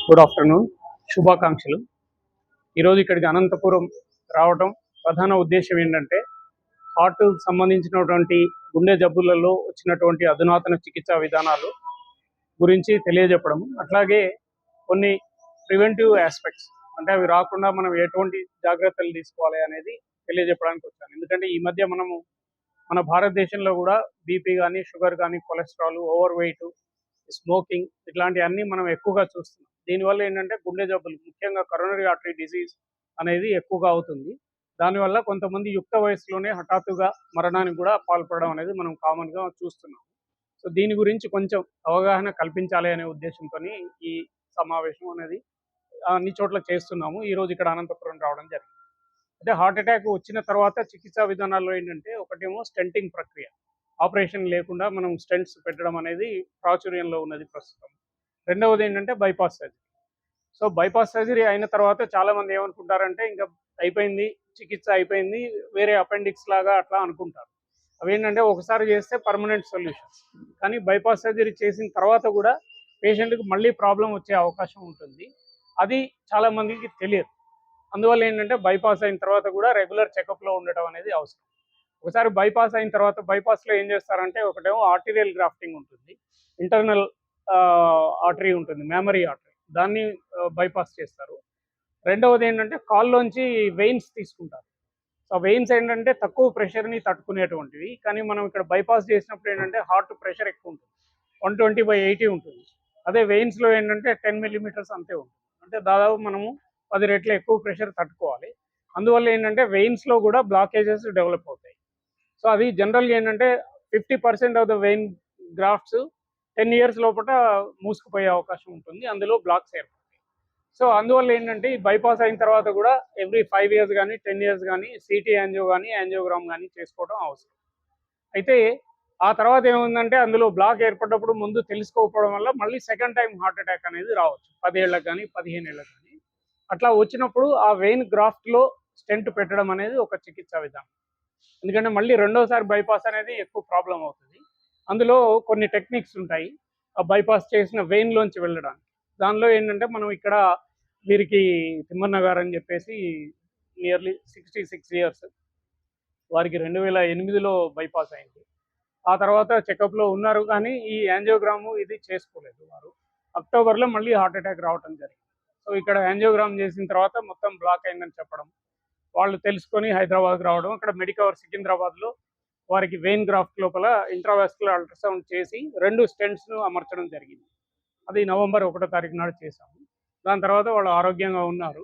Good afternoon, శుభాకాంక్షలు. ఈరోజు ఇక్కడికి అనంతపురం రావడం ప్రధాన ఉద్దేశం ఏంటంటే హార్ట్ సంబంధించినటువంటి గుండె జబ్బులలో వచ్చినటువంటి అధునాతన చికిత్సా విధానాలు గురించి తెలియజెప్పడం, అట్లాగే కొన్ని ప్రివెంటివ్ ఆస్పెక్ట్స్ అంటే అవి రాకుండా మనం ఎటువంటి జాగ్రత్తలు తీసుకోవాలి అనేది తెలియజెప్పడానికి వచ్చాను. ఎందుకంటే ఈ మధ్య మన భారతదేశంలో కూడా బీపీ కానీ, షుగర్ కానీ, కొలెస్ట్రాల్, ఓవర్ వెయిట్, స్మోకింగ్ ఇట్లాంటివన్నీ మనం ఎక్కువగా చూస్తున్నాం. దీనివల్ల ఏంటంటే గుండె జబ్బులు, ముఖ్యంగా కరోనరీ ఆర్టరీ డిసీజ్ అనేది ఎక్కువగా అవుతుంది. దానివల్ల కొంతమంది యుక్త వయసులోనే హఠాత్తుగా మరణానికి కూడా పాల్పడడం అనేది మనం కామన్గా చూస్తున్నాం. సో దీని గురించి కొంచెం అవగాహన కల్పించాలి అనే ఉద్దేశంతో ఈ సమావేశం అనేది అన్ని చోట్ల చేస్తున్నాము. ఈరోజు ఇక్కడ అనంతపురం రావడం జరిగింది. అంటే హార్ట్ అటాక్ వచ్చిన తర్వాత చికిత్సా విధానాల్లో ఏంటంటే ఒకటేమో స్టెంటింగ్ ప్రక్రియ, ఆపరేషన్ లేకుండా మనం స్టెంట్స్ పెట్టడం అనేది ప్రాచుర్యంలో ఉన్నది ప్రస్తుతం. రెండవది ఏంటంటే bypass surgery. So bypass surgery అయిన తర్వాత చాలామంది ఏమనుకుంటారంటే ఇంకా అయిపోయింది, చికిత్స అయిపోయింది, వేరే అపెండిక్స్ లాగా అట్లా అనుకుంటారు. అవేంటంటే ఒకసారి చేస్తే పర్మనెంట్ సొల్యూషన్స్. కానీ బైపాస్ సర్జరీ చేసిన తర్వాత కూడా పేషెంట్కి మళ్ళీ ప్రాబ్లం వచ్చే అవకాశం ఉంటుంది. అది చాలామందికి తెలియదు. అందువల్ల ఏంటంటే బైపాస్ అయిన తర్వాత కూడా రెగ్యులర్ చెకప్లో ఉండటం అనేది అవసరం. ఒకసారి బైపాస్ అయిన తర్వాత బైపాస్లో ఏం చేస్తారంటే ఒకటేమో ఆర్టీరియల్ గ్రాఫ్టింగ్ ఉంటుంది, ఇంటర్నల్ ఆర్టరీ ఉంటుంది, మెమరీ ఆర్టరీ, దాన్ని బైపాస్ చేస్తారు. రెండవది ఏంటంటే కాల్లోంచి వెయిన్స్ తీసుకుంటారు. సో వెయిన్స్ ఏంటంటే తక్కువ ప్రెషర్ని తట్టుకునేటువంటివి. కానీ మనం ఇక్కడ బైపాస్ చేసినప్పుడు ఏంటంటే హార్ట్ ప్రెషర్ ఎక్కువ ఉంటుంది, 120/80 ఉంటుంది. అదే వెయిన్స్లో ఏంటంటే 10 millimeters అంతే ఉంటుంది. అంటే దాదాపు మనము 10 రెట్లు ఎక్కువ ప్రెషర్ తట్టుకోవాలి. అందువల్ల ఏంటంటే వెయిన్స్లో కూడా బ్లాకేజెస్ డెవలప్ అవుతాయి. సో అది జనరల్గా ఏంటంటే 50% of the vein grafts 10 years లోపల మూసుకుపోయే అవకాశం ఉంటుంది, అందులో బ్లాక్స్ ఏర్పడతాయి. సో అందువల్ల ఏంటంటే ఈ బైపాస్ అయిన తర్వాత కూడా ఎవ్రీ 5 years కానీ 10 years కానీ సిటీ యాంజియో కానీ యాంజియోగ్రామ్ కానీ చేసుకోవడం అవసరం. అయితే ఆ తర్వాత ఏముందంటే అందులో బ్లాక్ ఏర్పడినప్పుడు ముందు తెలుసుకోకపోవడం వల్ల మళ్ళీ సెకండ్ టైం హార్ట్ అటాక్ అనేది రావచ్చు, 10 ఏళ్ళకి కానీ 15 ఏళ్ళకి కానీ. అట్లా వచ్చినప్పుడు ఆ వెయిన్ గ్రాఫ్ట్లో స్టెంట్ పెట్టడం అనేది ఒక చికిత్సా విధానం. ఎందుకంటే మళ్ళీ రెండోసారి బైపాస్ అనేది ఎక్కువ ప్రాబ్లం అవుతుంది. అందులో కొన్ని టెక్నిక్స్ ఉంటాయి ఆ బైపాస్ చేసిన వెయిన్లోంచి వెళ్ళడానికి. దానిలో ఏంటంటే మనం ఇక్కడ వీరికి తిమ్మన్న గారు అని చెప్పేసి నియర్లీ 66 years, వారికి 2008లో బైపాస్ అయింది. ఆ తర్వాత చెకప్లో ఉన్నారు కానీ ఈ యాంజియోగ్రాము ఇది చేసుకోలేదు. వారు అక్టోబర్లో మళ్ళీ హార్ట్ అటాక్ రావడం జరిగింది. సో ఇక్కడ యాంజియోగ్రామ్ చేసిన తర్వాత మొత్తం బ్లాక్ అయిందని చెప్పడం, వాళ్ళు తెలుసుకొని హైదరాబాద్కి రావడం, అక్కడ మెడికవర్ సికింద్రాబాద్లో వారికి వెయిన్ గ్రాఫ్ట్ లోపల ఇంట్రావాస్కులర్ అల్ట్రాసౌండ్ చేసి 2 స్టెంట్స్ను అమర్చడం జరిగింది. అది November 1వ తారీఖు నాడు చేశాము. దాని తర్వాత వాళ్ళు ఆరోగ్యంగా ఉన్నారు.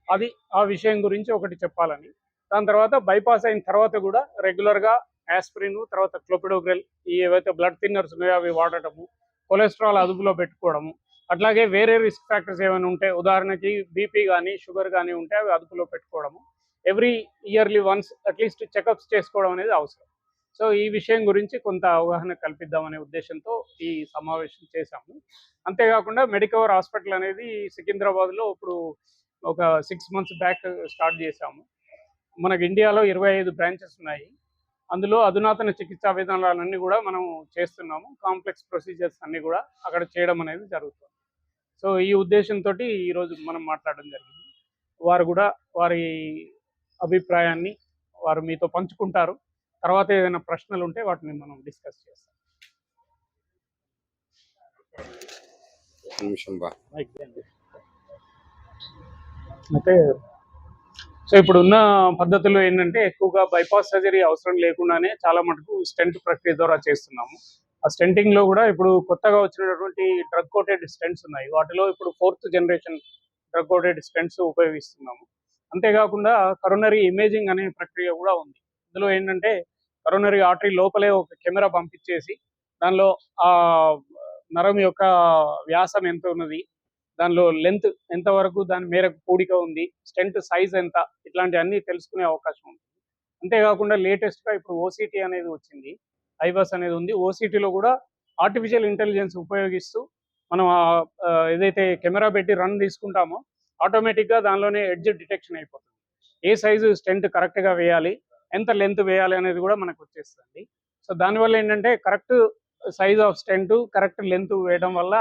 అది ఆ విషయం గురించి ఒకటి చెప్పాలని. దాని తర్వాత బైపాస్ అయిన తర్వాత కూడా రెగ్యులర్గా యాస్పిరిన్, తర్వాత క్లోపిడోగ్రెల్, ఈ ఏవైతే బ్లడ్ థిన్నర్స్ ఉన్నాయో అవి వాడటము, కొలెస్ట్రాల్ అదుపులో పెట్టుకోవడము, అట్లాగే వేరే రిస్క్ ఫ్యాక్టర్స్ ఏమైనా ఉంటే, ఉదాహరణకి బీపీ కానీ షుగర్ కానీ ఉంటే అవి అదుపులో పెట్టుకోవడము, every yearly once at least checkups చేసుకోవడం అనేది అవసరం. సో ఈ విషయం గురించి కొంత అవగాహన కల్పిద్దామనే ఉద్దేశంతో ఈ సమావేశం చేశాము. అంతేకాకుండా మెడికవర్ హాస్పిటల్ అనేది సికింద్రాబాద్లో ఇప్పుడు ఒక 6 months బ్యాక్ స్టార్ట్ చేశాము. మనకు ఇండియాలో 25 బ్రాంచెస్ ఉన్నాయి. అందులో అధునాతన చికిత్సా విధానాలన్నీ కూడా మనం చేస్తున్నాము. కాంప్లెక్స్ ప్రొసీజర్స్ అన్నీ కూడా అక్కడ చేయడం అనేది జరుగుతుంది. సో ఈ ఉద్దేశంతో ఈరోజు మనం మాట్లాడడం జరిగింది. వారు కూడా వారి అభిప్రాయాన్ని వారు మీతో పంచుకుంటారు. తర్వాత ఏదైనా ప్రశ్నలు ఉంటే వాటిని మనం డిస్కస్ చేస్తాం. అయితే సో ఇప్పుడున్న పద్ధతుల్లో ఏంటంటే ఎక్కువగా బైపాస్ సర్జరీ అవసరం లేకుండానే చాలా మటుకు స్టెంట్ ప్రక్రియ ద్వారా చేస్తున్నాము. ఆ స్టెంటింగ్లో కూడా ఇప్పుడు కొత్తగా వచ్చినటువంటి డ్రగ్ కోటెడ్ స్టెంట్స్ ఉన్నాయి. వాటిలో ఇప్పుడు 4th generation drug coated stents ఉపయోగిస్తున్నాము. అంతేకాకుండా కరోనరీ ఇమేజింగ్ అనే ప్రక్రియ కూడా ఉంది. ఇందులో ఏంటంటే కరోనరీ ఆర్టరీ లోపలే ఒక కెమెరా పంపించేసి దానిలో ఆ నరం యొక్క వ్యాసం ఎంత ఉన్నది, దానిలో లెంత్ ఎంతవరకు దాని మేరకు కూడిక ఉంది, స్టెంట్ సైజ్ ఎంత, ఇట్లాంటివన్నీ తెలుసుకునే అవకాశం ఉంది. అంతేకాకుండా లేటెస్ట్గా ఇప్పుడు ఓసీటీ అనేది వచ్చింది, ఐవాస్ అనేది ఉంది. ఓసీటీలో కూడా ఆర్టిఫిషియల్ ఇంటెలిజెన్స్ ఉపయోగిస్తూ మనం ఏదైతే కెమెరా పెట్టి రన్ తీసుకుంటామో ఆటోమేటిక్గా దానిలోనే ఎడ్జ్ డిటెక్షన్ అయిపోతుంది. ఏ సైజు స్టెంట్ కరెక్ట్గా వేయాలి, ఎంత లెంత్ వేయాలి అనేది కూడా మనకు వచ్చేస్తుంది. సో దానివల్ల ఏంటంటే correct size of stent, correct length వేయడం వల్ల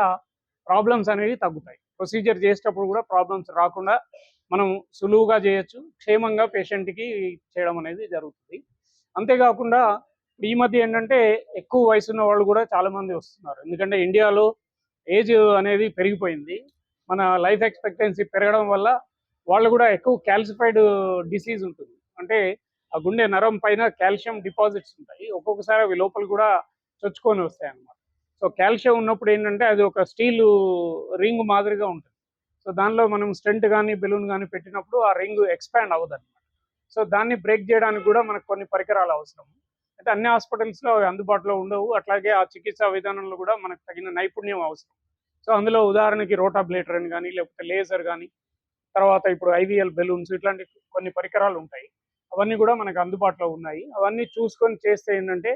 ప్రాబ్లమ్స్ అనేవి తగ్గుతాయి. ప్రొసీజర్ చేసేటప్పుడు కూడా ప్రాబ్లమ్స్ రాకుండా మనం సులువుగా చేయొచ్చు, క్షేమంగా పేషెంట్కి చేయడం అనేది జరుగుతుంది. అంతేకాకుండా ఈ మధ్య ఏంటంటే ఎక్కువ వయసు ఉన్న వాళ్ళు కూడా చాలామంది వస్తున్నారు. ఎందుకంటే ఇండియాలో ఏజ్ అనేది పెరిగిపోయింది. మన లైఫ్ ఎక్స్పెక్టెన్సీ పెరగడం వల్ల వాళ్ళు కూడా ఎక్కువ క్యాల్సిఫైడ్ డిసీజ్ ఉంటుంది. అంటే ఆ గుండె నరం పైన కాల్షియం డిపాజిట్స్ ఉంటాయి. ఒక్కొక్కసారి అవి లోపల కూడా చొచ్చుకొని వస్తాయి అన్నమాట. సో కాల్షియం ఉన్నప్పుడు ఏంటంటే అది ఒక స్టీల్ రింగ్ మాదిరిగా ఉంటుంది. సో దానిలో మనం స్టెంట్ కానీ బెలూన్ కానీ పెట్టినప్పుడు ఆ రింగ్ ఎక్స్పాండ్ అవ్వదు అనమాట. సో దాన్ని బ్రేక్ చేయడానికి కూడా మనకు కొన్ని పరికరాలు అవసరం. అయితే అన్ని హాస్పిటల్స్లో అవి అందుబాటులో ఉండవు. అట్లాగే ఆ చికిత్సా విధానంలో కూడా మనకు తగిన నైపుణ్యం అవసరం. సో అందులో ఉదాహరణకి రోటాబ్లేటర్ అని కానీ, లేకపోతే లేజర్ కానీ, తర్వాత ఇప్పుడు ఐవీఎల్ బెలూన్స్, ఇట్లాంటి కొన్ని పరికరాలు ఉంటాయి. అవన్నీ కూడా మనకు అందుబాటులో ఉన్నాయి. అవన్నీ చూసుకొని చేస్తే ఏంటంటే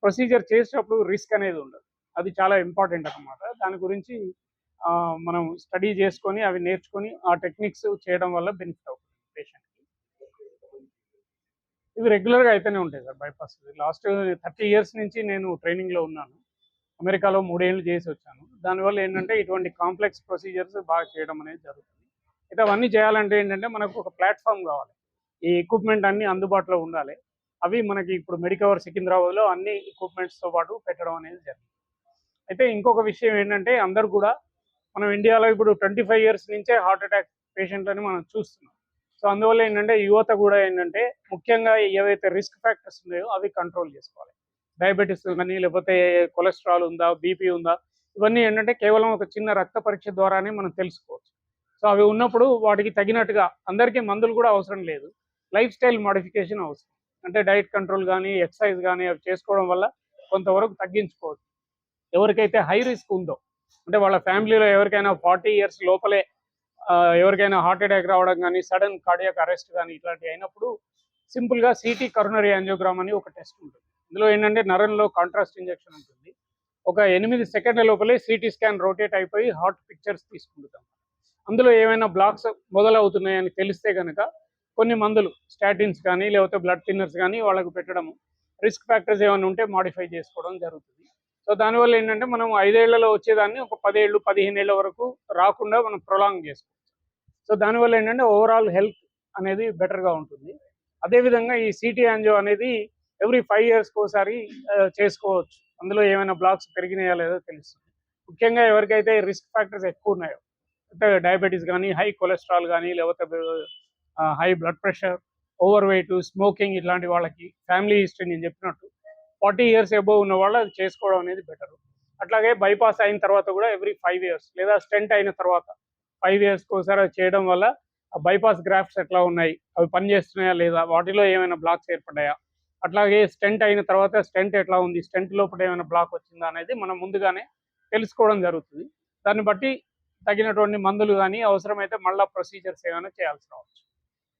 ప్రొసీజర్ చేసేటప్పుడు రిస్క్ అనేది ఉండదు. అది చాలా ఇంపార్టెంట్ అన్నమాట. దాని గురించి మనం స్టడీ చేసుకొని అవి నేర్చుకొని ఆ టెక్నిక్స్ చేయడం వల్ల బెనిఫిట్ అవుతుంది పేషెంట్కి. ఇవి రెగ్యులర్గా అయితేనే ఉంటాయి సార్ బైపాస్. లాస్ట్ 30 years నుంచి నేను ట్రైనింగ్లో ఉన్నాను. అమెరికాలో 3 ఏళ్ళు చేసి వచ్చాను. దానివల్ల ఏంటంటే ఇటువంటి కాంప్లెక్స్ ప్రొసీజర్స్ బాగా చేయడం అనేది జరుగుతుంది. అయితే అవన్నీ చేయాలంటే ఏంటంటే మనకు ఒక ప్లాట్ఫామ్ కావాలి. ఈ ఎక్విప్మెంట్ అన్నీ అందుబాటులో ఉండాలి. అవి మనకి ఇప్పుడు మెడికవర్ సికింద్రాబాద్లో అన్ని ఎక్విప్మెంట్స్తో పాటు పెట్టడం అనేది జరిగింది. అయితే ఇంకొక విషయం ఏంటంటే అందరూ కూడా మనం ఇండియాలో ఇప్పుడు 25 years నుంచే హార్ట్ అటాక్ పేషెంట్లని మనం చూస్తున్నాం. సో అందువల్ల ఏంటంటే యువత కూడా ఏంటంటే ముఖ్యంగా ఏవైతే రిస్క్ ఫ్యాక్టర్స్ ఉన్నాయో అవి కంట్రోల్ చేసుకోవాలి. డయాబెటీస్ కానీ, లేకపోతే కొలెస్ట్రాల్ ఉందా, బీపీ ఉందా, ఇవన్నీ ఏంటంటే కేవలం ఒక చిన్న రక్త పరీక్ష ద్వారానే మనం తెలుసుకోవచ్చు. సో అవి ఉన్నప్పుడు వాటికి తగినట్టుగా అందరికీ మందులు కూడా అవసరం లేదు. లైఫ్ స్టైల్ మోడిఫికేషన్ అవసరం. అంటే డైట్ కంట్రోల్ కానీ, ఎక్సర్సైజ్ కానీ అవి చేసుకోవడం వల్ల కొంతవరకు తగ్గించుకోవచ్చు. ఎవరికైతే హై రిస్క్ ఉందో, అంటే వాళ్ళ ఫ్యామిలీలో ఎవరికైనా 40 years లోపలే ఎవరికైనా హార్ట్ అటాక్ రావడం కానీ, సడన్ కార్డియాక్ అరెస్ట్ కానీ ఇట్లాంటివి అయినప్పుడు సింపుల్గా సిటీ కరోనరీ యాంజియోగ్రామ్ అని ఒక టెస్ట్ ఉంటుంది. ఇందులో ఏంటంటే నరంలో కాంట్రాస్ట్ ఇంజెక్షన్ ఉంటుంది. ఒక 8 సెకండ్ల లోపలే సిటీ స్కాన్ రొటేట్ అయిపోయి హార్ట్ పిక్చర్స్ తీసుకుంటాం. అందులో ఏమైనా బ్లాక్స్ మొదలవుతున్నాయని తెలిస్తే కనుక కొన్ని మందులు, స్టాటిన్స్ కానీ, లేకపోతే బ్లడ్ థిన్నర్స్ కానీ వాళ్ళకు పెట్టడము, రిస్క్ ఫ్యాక్టర్స్ ఏమైనా ఉంటే మాడిఫై చేసుకోవడం జరుగుతుంది. సో దానివల్ల ఏంటంటే మనం 5 ఏళ్లలో వచ్చేదాన్ని ఒక 10 ఏళ్ళు, 15 ఏళ్ల వరకు రాకుండా మనం ప్రొలాంగ్ చేసుకోవచ్చు. సో దానివల్ల ఏంటంటే ఓవరాల్ హెల్త్ అనేది బెటర్గా ఉంటుంది. అదేవిధంగా ఈ సిటీ యాంజియో అనేది ఎవ్రీ 5 yearsకి ఒకసారి చేసుకోవచ్చు. అందులో ఏమైనా బ్లాక్స్ పెరిగినాయా లేదో తెలుస్తుంది. ముఖ్యంగా ఎవరికైతే రిస్క్ ఫ్యాక్టర్స్ ఎక్కువ ఉన్నాయో, అంటే డయాబెటీస్ కానీ, హై కొలెస్ట్రాల్ కానీ, లేకపోతే high blood pressure, over weight, smoking, ఇట్లాంటి వాళ్ళకి ఫ్యామిలీ హిస్టరీ నేను చెప్పినట్టు 40 years అబోవ్ ఉన్న వాళ్ళు అది చేసుకోవడం అనేది బెటర్. అట్లాగే బైపాస్ అయిన తర్వాత కూడా ఎవ్రీ 5 years లేదా స్టెంట్ అయిన తర్వాత 5 yearsకి ఒకసారి అది చేయడం వల్ల ఆ బైపాస్ గ్రాఫ్ట్స్ ఎట్లా ఉన్నాయి, అవి పనిచేస్తున్నాయా లేదా, వాటిలో ఏమైనా బ్లాక్స్ ఏర్పడ్డాయా, అట్లాగే స్టెంట్ అయిన తర్వాత స్టెంట్ ఎట్లా ఉంది, స్టెంట్ లోపల ఏమైనా బ్లాక్ వచ్చిందా అనేది మనం ముందుగానే తెలుసుకోవడం జరుగుతుంది. దాన్ని బట్టి తగినటువంటి మందులు కానీ, అవసరమైతే మళ్ళీ ప్రొసీజర్స్ ఏమైనా చేయాల్సి రావచ్చు.